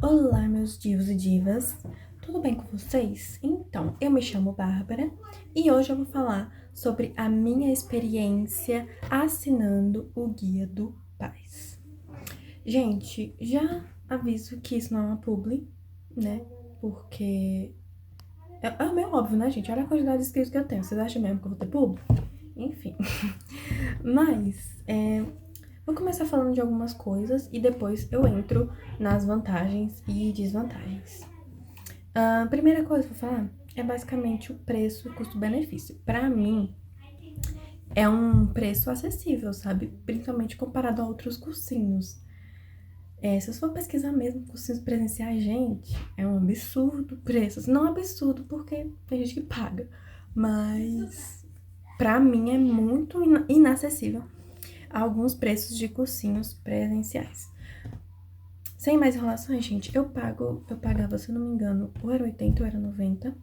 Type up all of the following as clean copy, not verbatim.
Olá, meus divos e divas, tudo bem com vocês? Então, eu me chamo Bárbara e hoje eu vou falar sobre a minha experiência assinando o Guia do Paz. Gente, já aviso que isso não é uma publi, né? Porque é meio óbvio, né, gente? Olha a quantidade de inscritos que eu tenho. Vocês acham mesmo que eu vou ter publi? Enfim. Mas, vou começar falando de algumas coisas e depois eu entro nas vantagens e desvantagens. A primeira coisa que eu vou falar é basicamente o preço, custo-benefício. Pra mim, é um preço acessível, sabe? Principalmente comparado a outros cursinhos. Se eu for pesquisar mesmo cursinhos presenciais, gente, é um absurdo o preço. Assim, não absurdo, porque tem gente que paga. Mas, pra mim, é muito inacessível alguns preços de cursinhos presenciais. Sem mais enrolações, gente, eu pagava, se eu não me engano, ou era 80 ou era 90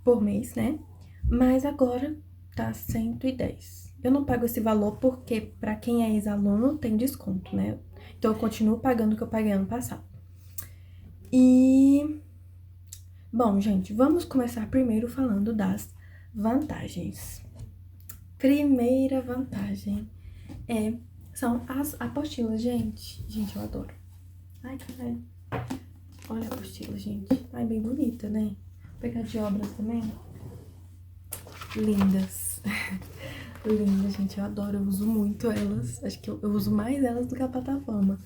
por mês, né? Mas agora tá 110. Eu não pago esse valor porque pra quem é ex-aluno tem desconto, né? Então eu continuo pagando o que eu paguei ano passado. E bom, gente, vamos começar primeiro falando das vantagens. Primeira vantagem são as apostilas, gente. Gente, eu adoro. Ai, caralho. Olha a apostila, gente. Ai, bem bonita, né? Vou pegar de obras também. Lindas. Lindas, gente. Eu adoro. Eu uso muito elas. Acho que eu uso mais elas do que a plataforma.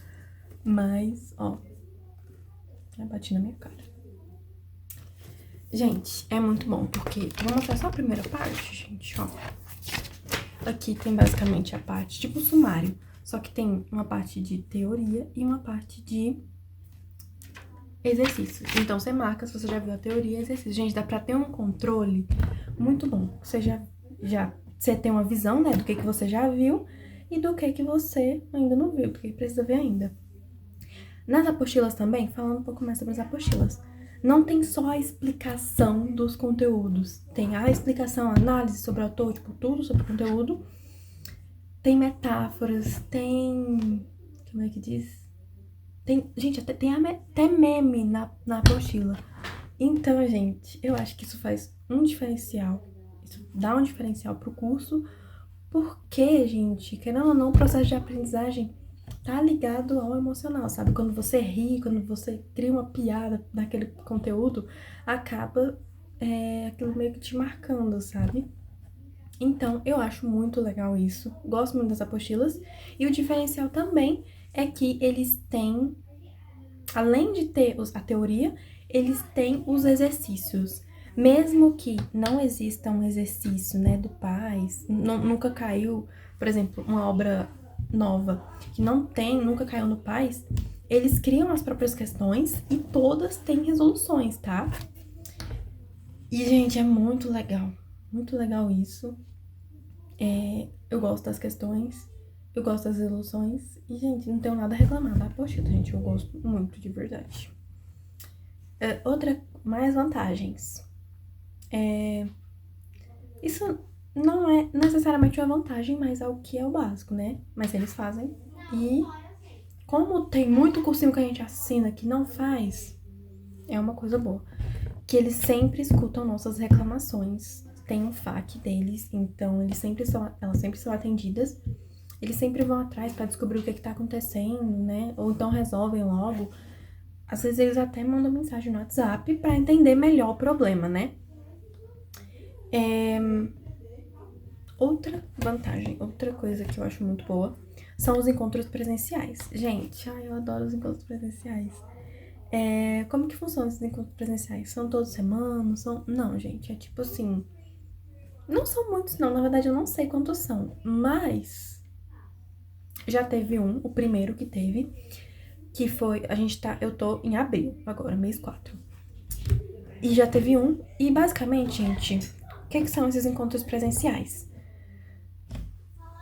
Mas, ó. Já bati na minha cara. Gente, é muito bom, porque... Vou mostrar só a primeira parte, gente, ó. Aqui tem basicamente a parte, tipo sumário. Só que tem uma parte de teoria e uma parte de exercício. Então, você marca se você já viu a teoria e exercício. Gente, dá pra ter um controle muito bom. Você tem uma visão, né, do que você já viu e do que você ainda não viu, porque precisa ver ainda. Nas apostilas também, falando um pouco mais sobre as apostilas, não tem só a explicação dos conteúdos. Tem a explicação, a análise sobre o autor, tipo, tudo sobre o conteúdo. Tem metáforas, tem... Como é que diz? Gente, tem até meme na apostila. Então, gente, eu acho que isso faz um diferencial. Isso dá um diferencial pro curso. Porque, gente, querendo ou não, o processo de aprendizagem tá ligado ao emocional, sabe? Quando você ri, quando você cria uma piada naquele conteúdo, acaba aquilo meio que te marcando, sabe? Então, eu acho muito legal isso. Gosto muito das apostilas. E o diferencial também é que eles têm, além de ter a teoria, eles têm os exercícios. Mesmo que não exista um exercício, né, do PAS, nunca caiu, por exemplo, uma obra nova que nunca caiu no PAS, eles criam as próprias questões e todas têm resoluções, tá? E, gente, é muito legal isso. Eu gosto das questões, eu gosto das resoluções e, gente, não tenho nada a reclamar da apostila, gente, eu gosto muito, de verdade. Mais vantagens. Isso não é necessariamente uma vantagem, mas é o que é o básico, né? Mas eles fazem. E como tem muito cursinho que a gente assina que não faz, é uma coisa boa. Que eles sempre escutam nossas reclamações. Tem um FAQ deles, então elas sempre são atendidas. Eles sempre vão atrás pra descobrir o que tá acontecendo, né? Ou então resolvem logo. Às vezes eles até mandam mensagem no WhatsApp pra entender melhor o problema, né? Outra vantagem, outra coisa que eu acho muito boa, são os encontros presenciais. Gente, eu adoro os encontros presenciais. Como que funcionam esses encontros presenciais? São todos semanas? Não, gente, é tipo assim... Não são muitos, não. Na verdade, eu não sei quantos são. Mas já teve o primeiro que teve, que foi... Eu tô em abril agora, mês 4. E já teve e basicamente, gente, o que são esses encontros presenciais?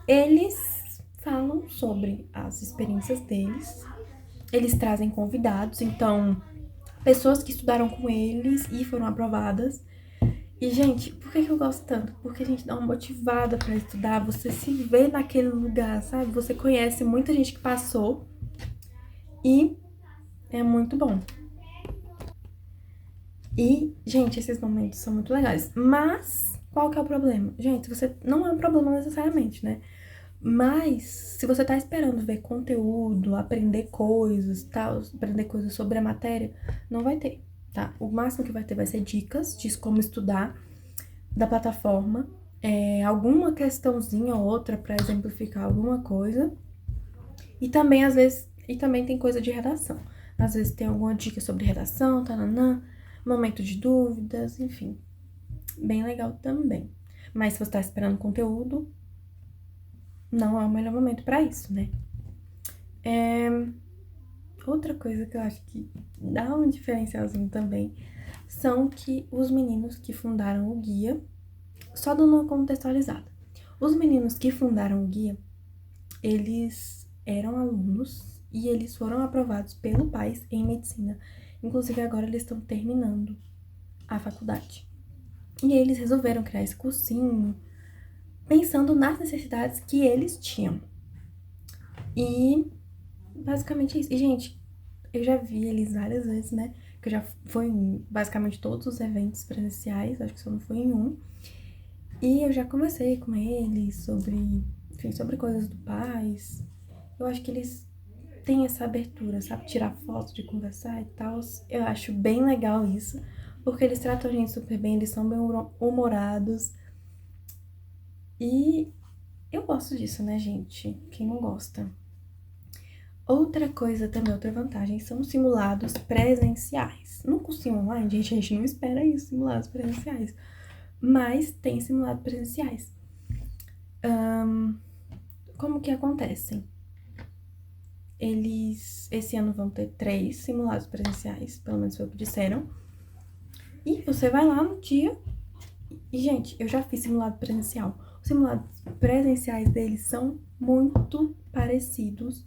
Eles falam sobre as experiências deles, eles trazem convidados, então, pessoas que estudaram com eles e foram aprovadas. E, gente, por que eu gosto tanto? Porque a gente dá uma motivada pra estudar, você se vê naquele lugar, sabe? Você conhece muita gente que passou e É muito bom. E, gente, esses momentos são muito legais. Mas, qual que é o problema? Gente, você não é um problema necessariamente, né? Mas, se você tá esperando ver conteúdo, aprender coisas, tal, aprender coisas sobre a matéria, não vai ter, tá? O máximo que vai ter vai ser dicas de como estudar da plataforma, alguma questãozinha ou outra pra exemplificar alguma coisa. E também, às vezes, tem coisa de redação. Às vezes tem alguma dica sobre redação, tananã, momento de dúvidas, enfim. Bem legal também. Mas se você tá esperando conteúdo, não é o melhor momento pra isso, né? Outra coisa que eu acho que dá um diferencialzinho também são que os meninos que fundaram o guia, só dando uma contextualizada. Os meninos que fundaram o guia, eles eram alunos e eles foram aprovados pelo PAS em medicina. Inclusive, agora eles estão terminando a faculdade. E eles resolveram criar esse cursinho pensando nas necessidades que eles tinham. E basicamente é isso. E, gente, eu já vi eles várias vezes, né? Que eu já fui em basicamente todos os eventos presenciais, acho que só não fui em um. E eu já conversei com eles sobre, enfim, sobre coisas do PAS. Eu acho que eles têm essa abertura, sabe? Tirar foto, de conversar e tal. Eu acho bem legal isso, porque eles tratam a gente super bem, eles são bem humorados. E eu gosto disso, né, gente? Quem não gosta? Outra coisa também, outra vantagem, são os simulados presenciais. No cursinho online, gente, a gente não espera isso, simulados presenciais. Mas tem simulados presenciais. Como que acontecem? Eles, esse ano, vão ter 3 simulados presenciais, pelo menos foi o que disseram. E você vai lá no dia. E, gente, eu já fiz simulado presencial. Os simulados presenciais deles são muito parecidos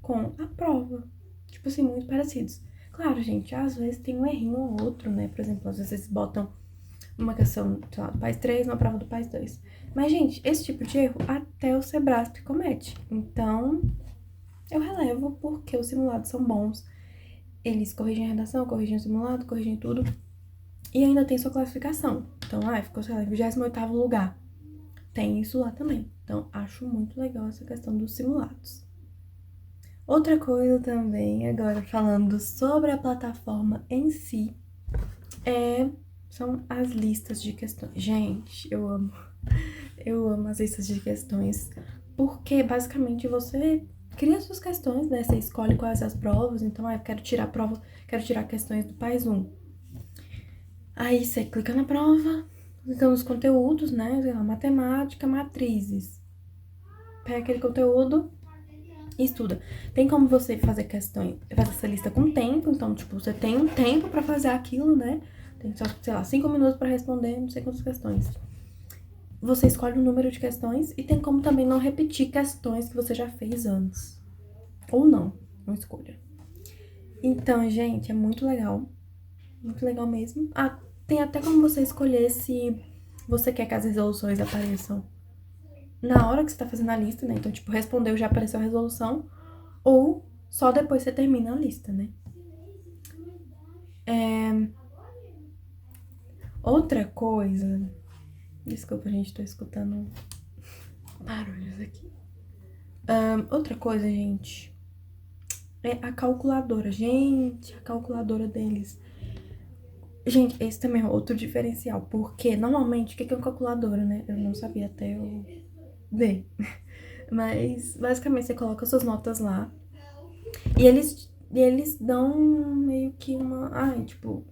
com a prova. Tipo assim, muito parecidos. Claro, gente, às vezes tem um errinho ou outro, né? Por exemplo, às vezes vocês botam uma questão, sei lá, do PAS 3 na prova do PAS 2. Mas, gente, esse tipo de erro até o Sebrasp comete. Então, eu relevo porque os simulados são bons. Eles corrigem a redação, corrigem o simulado, corrigem tudo. E ainda tem sua classificação. Então, ficou, sei lá, em 28º lugar. Tem isso lá também. Então, acho muito legal essa questão dos simulados. Outra coisa também, agora falando sobre a plataforma em si, são as listas de questões. Gente, eu amo. Eu amo as listas de questões, porque basicamente você cria suas questões, né? Você escolhe quais as provas. Então, eu quero tirar a prova, quero tirar questões do PAS 1. Aí você clica na prova, clica nos conteúdos, né? Sei lá, matemática, matrizes. Pega aquele conteúdo e estuda. Tem como você fazer questões, fazer essa lista com tempo. Então, tipo, você tem um tempo pra fazer aquilo, né? Tem só, sei lá, 5 minutos pra responder não sei quantas questões. Você escolhe o número de questões e tem como também não repetir questões que você já fez antes. Ou não, uma escolha. Então, gente, é muito legal. Muito legal mesmo. Tem até como você escolher se você quer que as resoluções apareçam na hora que você tá fazendo a lista, né? Então, tipo, respondeu, já apareceu a resolução. Ou só depois você termina a lista, né? Outra coisa... Desculpa, gente, tô escutando barulhos aqui. Outra coisa, gente, é a calculadora. Gente, a calculadora deles. Gente, esse também é outro diferencial. Porque, normalmente, o que é uma calculadora, né? Eu não sabia até eu ver. Mas, basicamente, você coloca suas notas lá. E eles dão meio que uma... tipo,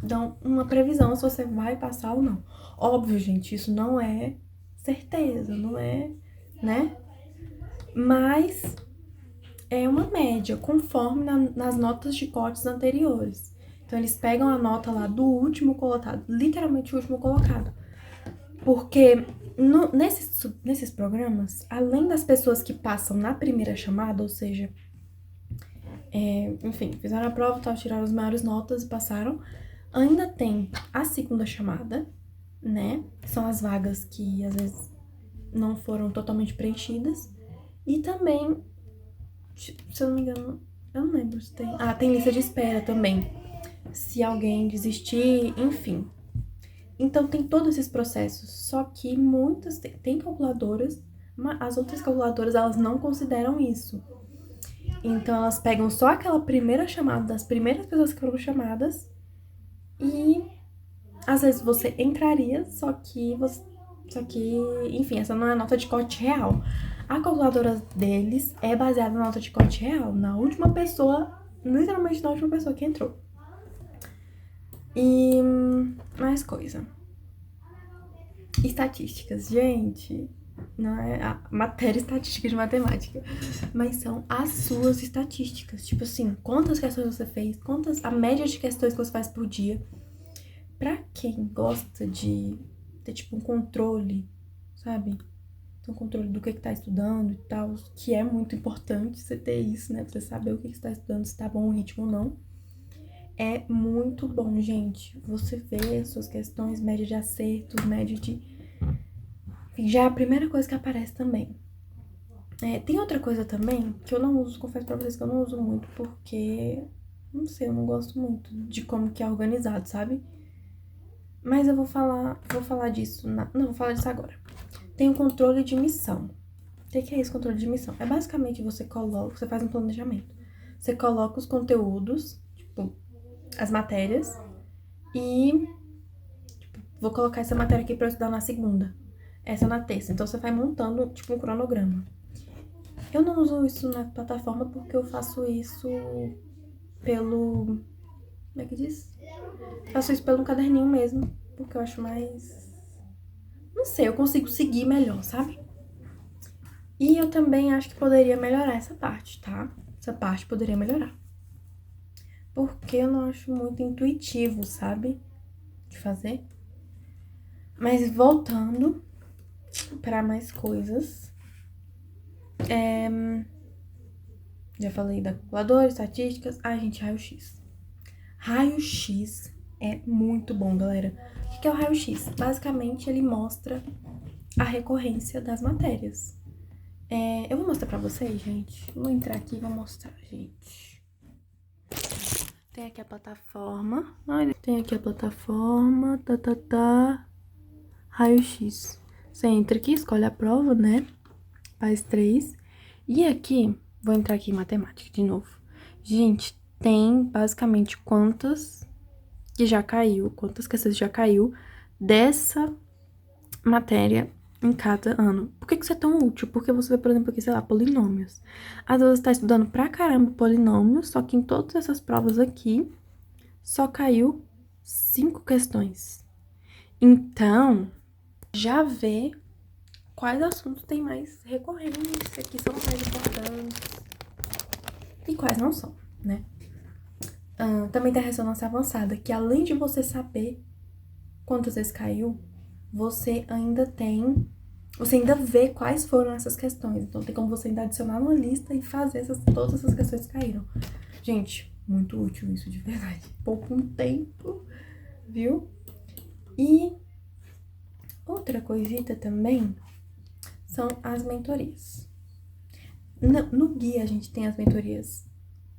dão uma previsão se você vai passar ou não. Óbvio, gente, isso não é certeza, não é, né? Mas é uma média, conforme nas notas de cortes anteriores. Então, eles pegam a nota lá do último colocado, literalmente o último colocado. Porque nesses programas, além das pessoas que passam na primeira chamada, ou seja, enfim, fizeram a prova, tal, tiraram as maiores notas e passaram, ainda tem a segunda chamada, né? São as vagas que às vezes não foram totalmente preenchidas. E também, se eu não me engano, Eu não lembro se tem... Ah, tem lista de espera também. Se alguém desistir, enfim. Então, tem todos esses processos. Só que muitas... Tem calculadoras, mas as outras calculadoras, elas não consideram isso. Então, elas pegam só aquela primeira chamada das primeiras pessoas que foram chamadas e... Às vezes você entraria, enfim, essa não é a nota de corte real. A calculadora deles é baseada na nota de corte real, na última pessoa, literalmente na última pessoa que entrou. E mais coisa. Estatísticas, gente, não é a matéria estatística de matemática, mas são as suas estatísticas. Tipo assim, quantas questões você fez, a média de questões que você faz por dia. Pra quem gosta de ter, tipo, um controle, sabe? Ter um controle do que tá estudando e tal, que é muito importante você ter isso, né? Pra você saber o que você tá estudando, se tá bom o ritmo ou não. É muito bom, gente. Você vê as suas questões, média de acertos, média de... Enfim, já é a primeira coisa que aparece também. Tem outra coisa também que eu não uso, confesso pra vocês que eu não uso muito, porque... Não sei, eu não gosto muito de como que é organizado, sabe? Mas eu vou falar disso, não, vou falar disso agora. Tem o controle de missão. O que é esse controle de missão? É basicamente você faz um planejamento. Você coloca os conteúdos, tipo, as matérias, e tipo, vou colocar essa matéria aqui pra eu estudar na segunda, essa na terça. Então você vai montando, tipo, um cronograma. Eu não uso isso na plataforma porque eu faço isso pelo... Como é que diz? Faço isso pelo caderninho mesmo, porque eu acho mais... Não sei, eu consigo seguir melhor, sabe? E eu também acho que poderia melhorar essa parte, tá? Essa parte poderia melhorar. Porque eu não acho muito intuitivo, sabe? De fazer. Mas voltando pra mais coisas. Já falei da calculadora, estatísticas. Ai, gente, raio-x. Raio-x é muito bom, galera. O que é o raio-x? Basicamente, ele mostra a recorrência das matérias. Eu vou mostrar pra vocês, gente. Vou entrar aqui e vou mostrar, gente. Tem aqui a plataforma. Olha, tem aqui a plataforma. Raio-x. Você entra aqui, escolhe a prova, né? Faz 3. E aqui, vou entrar aqui em matemática de novo. Gente, tem basicamente quantas questões já caiu dessa matéria em cada ano. Por que isso é tão útil? Porque você vê, por exemplo, aqui, sei lá, polinômios. Às vezes você tá estudando pra caramba polinômios, só que em todas essas provas aqui, só caiu 5 questões. Então, já vê quais assuntos tem mais recorrência, que são mais importantes e quais não são, né? Também tem a ressonância avançada, que além de você saber quantas vezes caiu, você ainda vê quais foram essas questões. Então, tem como você ainda adicionar uma lista e fazer todas essas questões que caíram. Gente, muito útil isso, de verdade. Poupa um tempo, viu? E outra coisita também são as mentorias. No guia a gente tem as mentorias...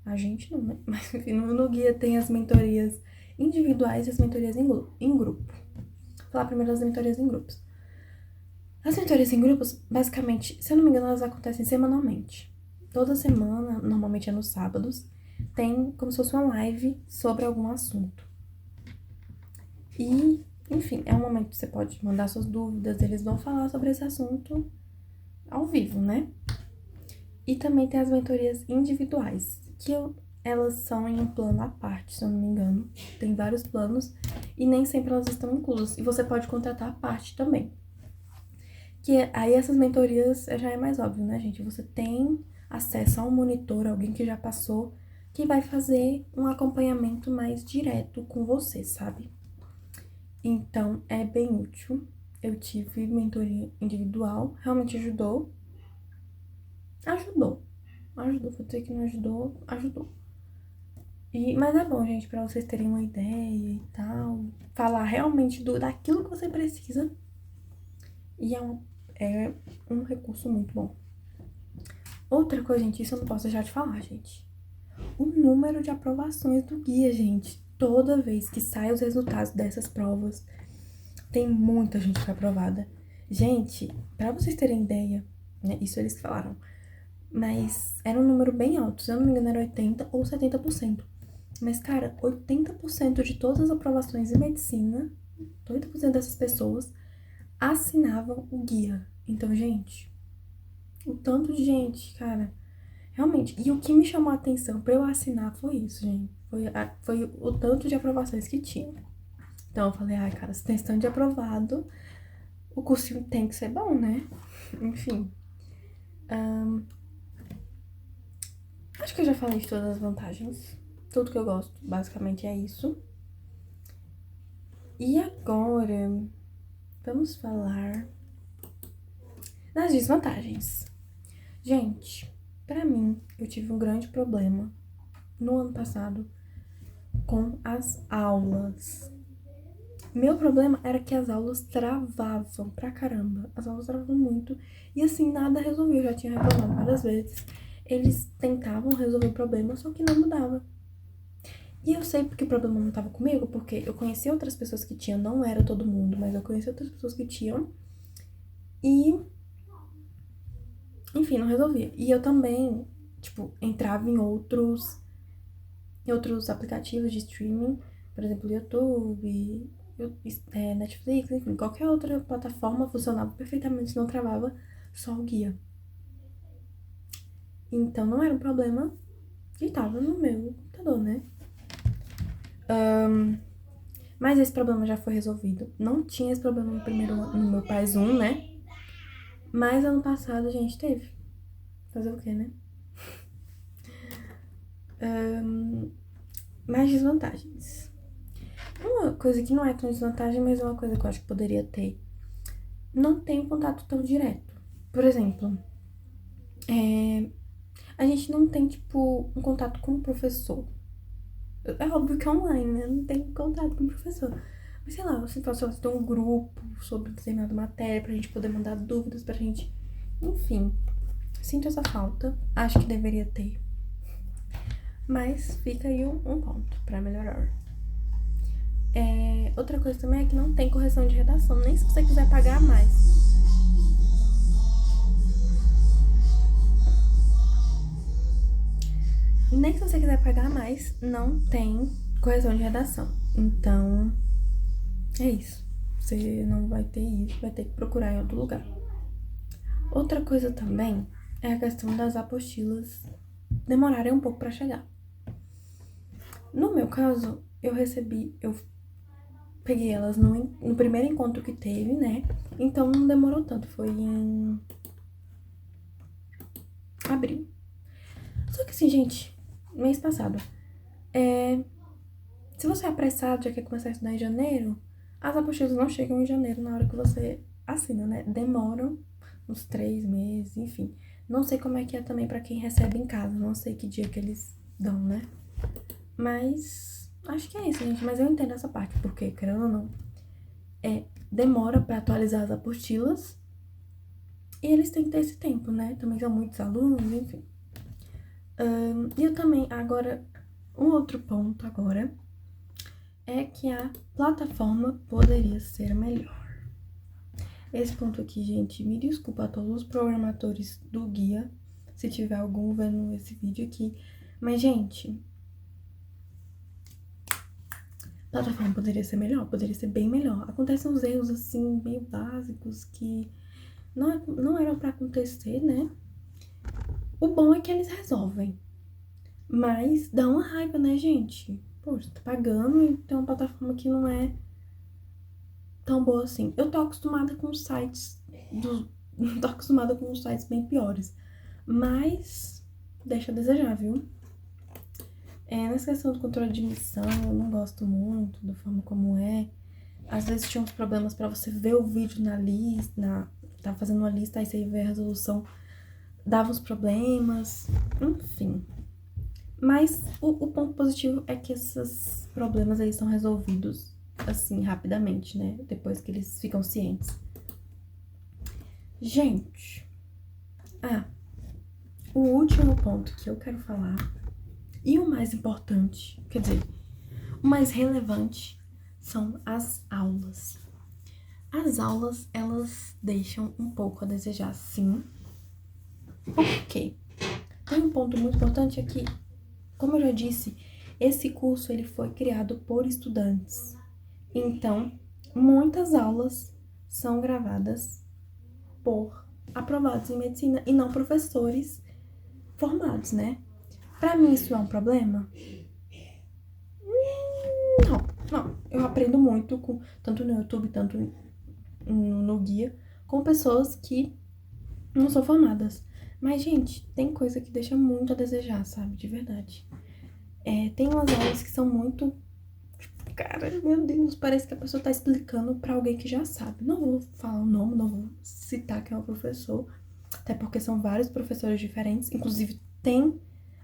A gente não, né? Mas enfim, no guia tem as mentorias individuais e as mentorias em grupo. Vou falar primeiro das mentorias em grupos. As mentorias em grupos, basicamente, se eu não me engano, elas acontecem semanalmente. Toda semana, normalmente é nos sábados, tem como se fosse uma live sobre algum assunto. E, enfim, é um momento que você pode mandar suas dúvidas, eles vão falar sobre esse assunto ao vivo, né? E também tem as mentorias individuais, que elas são em um plano à parte, se eu não me engano. Tem vários planos e nem sempre elas estão inclusas. E você pode contratar à parte também. Que aí essas mentorias já é mais óbvio, né, gente? Você tem acesso a um monitor, alguém que já passou, que vai fazer um acompanhamento mais direto com você, sabe? Então, é bem útil. Eu tive mentoria individual, realmente ajudou. Vou dizer que não ajudou, ajudou. Mas é bom, gente, pra vocês terem uma ideia e tal. Falar realmente daquilo que você precisa. E é um recurso muito bom. Outra coisa, gente, isso eu não posso deixar de falar, gente. o número de aprovações do guia, gente. Toda vez que saem os resultados dessas provas, tem muita gente que foi aprovada. Gente, pra vocês terem ideia, né, isso eles falaram, mas era um número bem alto, se eu não me engano era 80 ou 70%. Mas, cara, 80% de todas as aprovações em medicina, 80% dessas pessoas assinavam o guia. Então, gente, o tanto de gente, cara, realmente. E o que me chamou a atenção pra eu assinar foi isso, gente. Foi o tanto de aprovações que tinha. Então, eu falei, ai, cara, se tem esse tanto de aprovado, o cursinho tem que ser bom, né? Enfim. Acho que eu já falei de todas as vantagens. Tudo que eu gosto, basicamente, é isso. E agora, vamos falar das desvantagens. Gente, pra mim, eu tive um grande problema no ano passado com as aulas. Meu problema era que as aulas travavam pra caramba. As aulas travavam muito. E assim, nada resolvia. Eu já tinha reclamado várias vezes. Eles tentavam resolver o problema, só que não mudava. E eu sei porque o problema não tava comigo, porque eu conheci outras pessoas que tinham, não era todo mundo, mas eu conheci outras pessoas que tinham. E, enfim, não resolvia. E eu também, tipo, entrava em outros aplicativos de streaming, por exemplo, YouTube, Netflix, enfim, qualquer outra plataforma funcionava perfeitamente, não travava, só o guia. Então não era um problema que tava no meu computador, né? Mas esse problema já foi resolvido. Não tinha esse problema no primeiro ano, no meu PAS 1, né? Mas ano passado a gente teve. Fazer o quê, né? Mais desvantagens. Uma coisa que não é tão desvantagem, mas é uma coisa que eu acho que poderia ter. Não tem um contato tão direto. Por exemplo, a gente não tem, tipo, um contato com o professor. É óbvio que é online, né? Não tem contato com o professor. Mas sei lá, você tem um grupo sobre determinada matéria pra gente poder mandar dúvidas pra gente. Enfim, sinto essa falta. Acho que deveria ter. Mas fica aí um ponto pra melhorar. Outra coisa também é que não tem correção de redação, nem se você quiser pagar mais. Nem se você quiser pagar mais, não tem correção de redação. Então, é isso. Você não vai ter isso, vai ter que procurar em outro lugar. Outra coisa também é a questão das apostilas demorarem um pouco pra chegar. No meu caso, eu peguei elas no primeiro encontro que teve, né? Então não demorou tanto, foi em abril. Só que assim, gente, mês passado, se você é apressado, já quer começar a estudar em janeiro, as apostilas não chegam em janeiro na hora que você assina, né? Demoram uns 3 meses, enfim. Não sei como é que é também pra quem recebe em casa, não sei que dia que eles dão, né? Mas acho que é isso, gente. Mas eu entendo essa parte, porque, querendo ou não, demora pra atualizar as apostilas e eles têm que ter esse tempo, né? Também são muitos alunos, enfim. E eu também, agora, um outro ponto agora é que a plataforma poderia ser melhor. Esse ponto aqui, gente, me desculpa a todos os programadores do guia, se tiver algum vendo esse vídeo aqui. Mas, gente, a plataforma poderia ser melhor, poderia ser bem melhor. Acontecem uns erros, assim, meio básicos que não eram pra acontecer, né? O bom é que eles resolvem. Mas dá uma raiva, né, gente? Poxa, tá pagando e tem uma plataforma que não é tão boa assim. Eu tô acostumada com os sites tô acostumada com os sites bem piores. Mas deixa a desejar, viu? Nessa questão do controle de admissão, eu não gosto muito da forma como é. Às vezes tinha uns problemas pra você ver o vídeo na lista, tá fazendo uma lista, aí você vê a resolução, dava uns problemas, enfim. Mas o ponto positivo é que esses problemas aí são resolvidos, assim, rapidamente, né? Depois que eles ficam cientes. Gente, o último ponto que eu quero falar, E o mais importante, quer dizer, o mais relevante são as aulas. As aulas, elas deixam um pouco a desejar, sim. Por quê? Tem um ponto muito importante aqui. Como eu já disse, esse curso ele foi criado por estudantes. Então, muitas aulas são gravadas por aprovados em medicina e não professores formados, né? Pra mim isso é um problema? Não. Eu aprendo muito, tanto no YouTube, tanto no guia, com pessoas que não são formadas. Mas, gente, tem coisa que deixa muito a desejar, sabe? De verdade. Tem umas aulas que são muito... Cara, meu Deus, parece que a pessoa tá explicando pra alguém que já sabe. Não vou falar o nome, não vou citar quem é o professor, até porque são vários professores diferentes. Inclusive, tem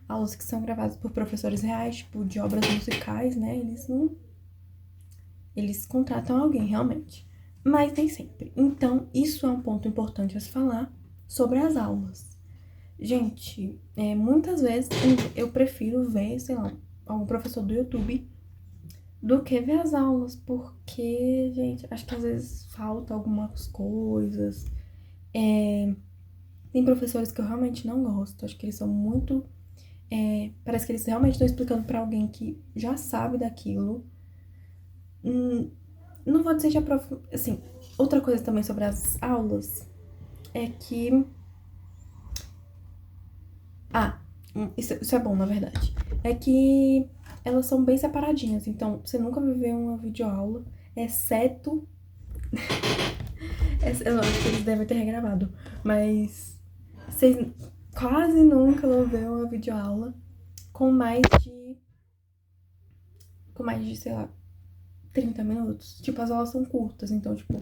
aulas que são gravadas por professores reais, tipo, de obras musicais, né? Eles contratam alguém, realmente. Mas nem sempre. Então, isso é um ponto importante a se falar sobre as aulas. Gente, muitas vezes eu prefiro ver, sei lá, algum professor do YouTube do que ver as aulas, porque, gente, acho que às vezes falta algumas coisas. Tem professores que eu realmente não gosto, acho que eles são muito... parece que eles realmente estão explicando pra alguém que já sabe daquilo. Não vou dizer já assim, outra coisa também sobre as aulas é que... isso é bom, na verdade. É que elas são bem separadinhas, então você nunca vai ver uma videoaula, exceto... eu acho que eles devem ter regravado, mas vocês quase nunca vão ver uma videoaula com mais de, sei lá, 30 minutos. Tipo, as aulas são curtas, então, tipo,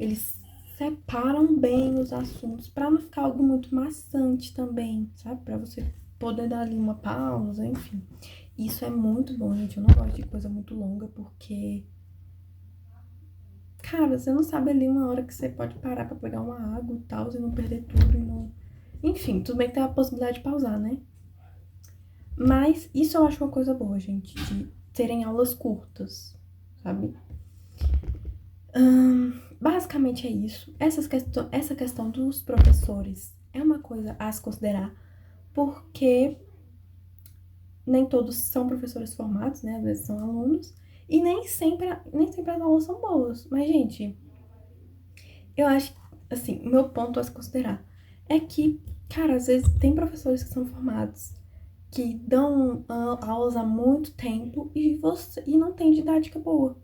eles separam bem os assuntos pra não ficar algo muito maçante também, sabe? Pra você poder dar ali uma pausa, enfim. Isso é muito bom, gente. Eu não gosto de coisa muito longa, porque... Cara, você não sabe ali uma hora que você pode parar pra pegar uma água e tal, e não perder tudo e não... Enfim, tudo bem que tem a possibilidade de pausar, né? Mas isso eu acho uma coisa boa, gente, de terem aulas curtas, sabe? Basicamente é isso. Essa questão dos professores é uma coisa a se considerar, porque nem todos são professores formados, né? Às vezes são alunos, e nem sempre as aulas são boas. Mas, gente, eu acho, assim, o meu ponto a se considerar é que, cara, às vezes tem professores que são formados, que dão aulas há muito tempo e não tem didática boa.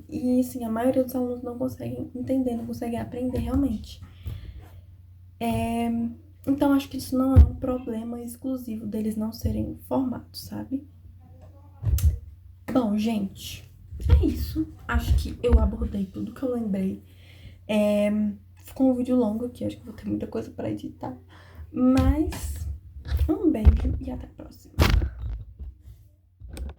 E, assim, a maioria dos alunos não conseguem entender, não conseguem aprender realmente. Então, acho que isso não é um problema exclusivo deles não serem formados, sabe? Bom, gente, é isso. Acho que eu abordei tudo que eu lembrei. Ficou um vídeo longo aqui, acho que vou ter muita coisa pra editar. Mas, um beijo e até a próxima.